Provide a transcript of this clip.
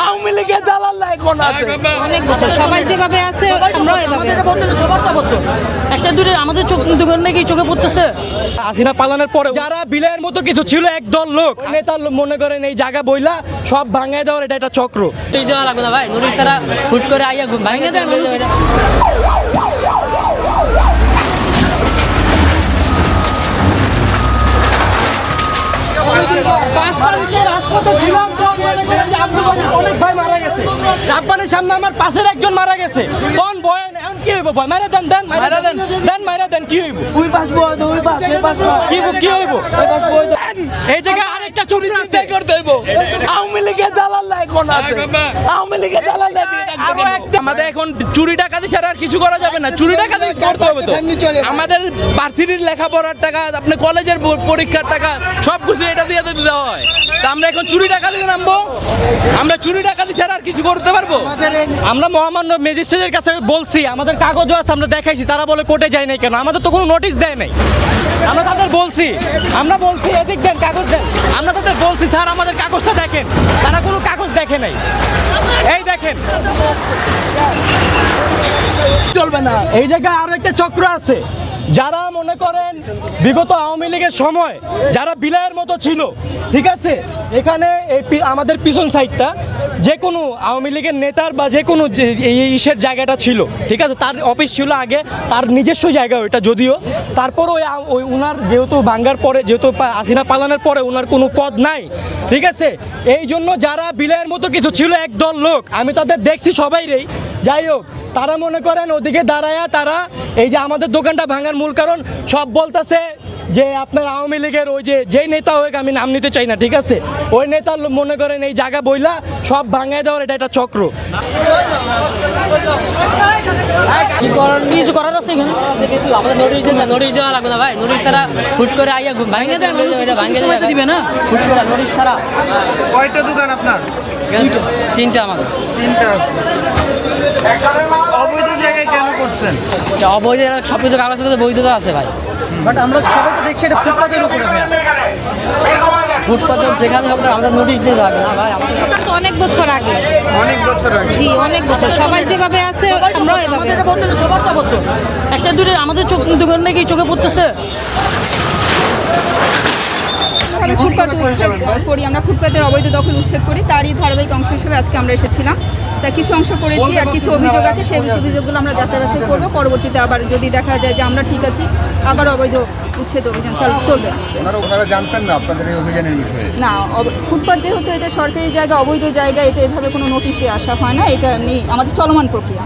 আওয়ামী লীগের দালাল নাই কোন আছে অনেক বছর সবাই যেভাবে আছে আমরাও এভাবে একটা দূরে আমাদের চোখ নাকি চোখে পড়তেছে। হাসিনা পালানোর পরে যারা বিলের মতো কিছু ছিল একদল লোক নেতার মনে করেন এই জায়গা বইলা সব ভাঙায় দেওয়ার এটা একটা চক্র। দেওয়া লাগবে না ভাই, নুরিশ তারা হুট করে আইয়া ভাঙে দেয়। অনেক ভাই মারা গেছে, রাব্বানের সামনে আমার পাশের একজন মারা গেছে। কোন ভয় এখন কি হইব? ভয় মারা দেন, দেন মারা দেন, দেন মারা দেন, কি হইব? ওই বাসবো ওই বাস ওই বাস কি হইব? এই জায়গা আরেকটা ছবি চিন্তা করতে হইব। আওয়ামী লীগের দালাল নাই কোন আছে, আওয়ামী লীগের দালাল নাই। আমাদের এখন চুরি ডাকাতি ছাড়া আর কিছু করা যাবে না। চুরি ডাকাতি করতে হবে তো। আমাদের ভার্সিটির লেখাপড়ার টাকা, আপনি কলেজের পরীক্ষার টাকা সব কিছু এটা দিয়ে দেওয়া হয়। তা আমরা এখন চুরি ডাকাতি নামবো? আমরা চুরি ডাকাতি ছাড়া আর কিছু করতে পারবো? আমরা মহামান্য ম্যাজিস্ট্রেটের কাছে বলছি, আমাদের কাগজও আছে, আমরা দেখাইছি। তারা বলে কোর্টে যায় নাই কেন? আমাদের তো কোনো নোটিশ দেয় নাই। আমরা তাদের বলছি, এদিক দেন, কাগজ দেন। আমরা তাদের বলছি স্যার আমাদের কাগজটা দেখেন। তারা কোনো কাগজ দেখে নাই। এই দেখেন, চলবে না। এই জায়গায় আরো একটা চক্র আছে, যারা মনে করেন বিগত আওয়ামী লীগের সময় যারা বিলায়ের মতো ছিল, ঠিক আছে, এখানে আমাদের পিছন সাইডটা যে কোনো আওয়ামী লীগের নেতার বা যে কোনো ইসের জায়গাটা ছিল, ঠিক আছে, তার অফিস ছিল আগে, তার নিজস্ব জায়গা ওইটা যদিও। তারপর ওই উনার যেহেতু ভাঙ্গার পরে, যেহেতু হাসিনা পালানোর পরে ওনার কোনো পদ নাই, ঠিক আছে, এই জন্য যারা বিলায়ের মতো কিছু ছিল একদল লোক, আমি তাদের দেখছি সবাইরেই। যাই হোক, তারা মনে করেন ওদিকে দাঁড়ায়া তারা এই যে আমাদের দোকানটা ভাঙার মূল কারণ সব বলতেছে যে আপনার আওয়ামী লীগের ওই যেই নেতা হোক, আমি নাম নিতে চাই না, ঠিক আছে, ওই নেতার মনে করেন এই জায়গা বইলা সব ভাঙায় দেওয়ার এটা একটা চক্র। কিছু করার আছে এখানে? আমাদের নোটিশ দেওয়া লাগবে না ভাই, নুরিশ তারা হুট করে আইয়া ভাঙে দেয়। ভাঙে দিবে না হুট করে নোটিশ ছাড়া। কয়টা দোকান আপনার? তিনটা আমাদের। তিনটা আছে। অবৈধ জায়গায় কেন করছেন? অবৈধ সব কিছু কাগজ বৈধতা আছে ভাই, বাট আমরা সবাই তো দেখছি এটা ফুটপাতের উপরে। ফুটপাতে যেখানে হবে আমাদের নোটিশ দিয়ে যাবে না ভাই। তো অনেক বছর আগে, অনেক বছর আগে। জি অনেক বছর সবাই যেভাবে আছে আমরাও এভাবে একটা দূরে আমাদের চোখ নাকি চোখে পড়তেছে। ফুটপাত উচ্ছেদ করি, আমরা ফুটপাতের অবৈধ দখল উচ্ছেদ করি, তারই ধারাবাহিক অংশ হিসেবে আজকে আমরা এসেছিলাম। তা কিছু অংশ করেছি, আর কিছু অভিযোগ আছে, সেই অভিযোগগুলো আমরা যাচাই বাছাই করবো। পরবর্তীতে আবার যদি দেখা যায় যে আমরা ঠিক আছি, আবার অবৈধ উচ্ছেদ অভিযান চলবে। ওনারা জানতেন না আপনাদের এই অভিযানের বিষয়ে? না, ফুটপাত যেহেতু এটা সরকারি জায়গা, অবৈধ জায়গা, এটা এভাবে কোনো নোটিশ দিয়ে আসা হয় না। এটা এমনি আমাদের চলমান প্রক্রিয়া।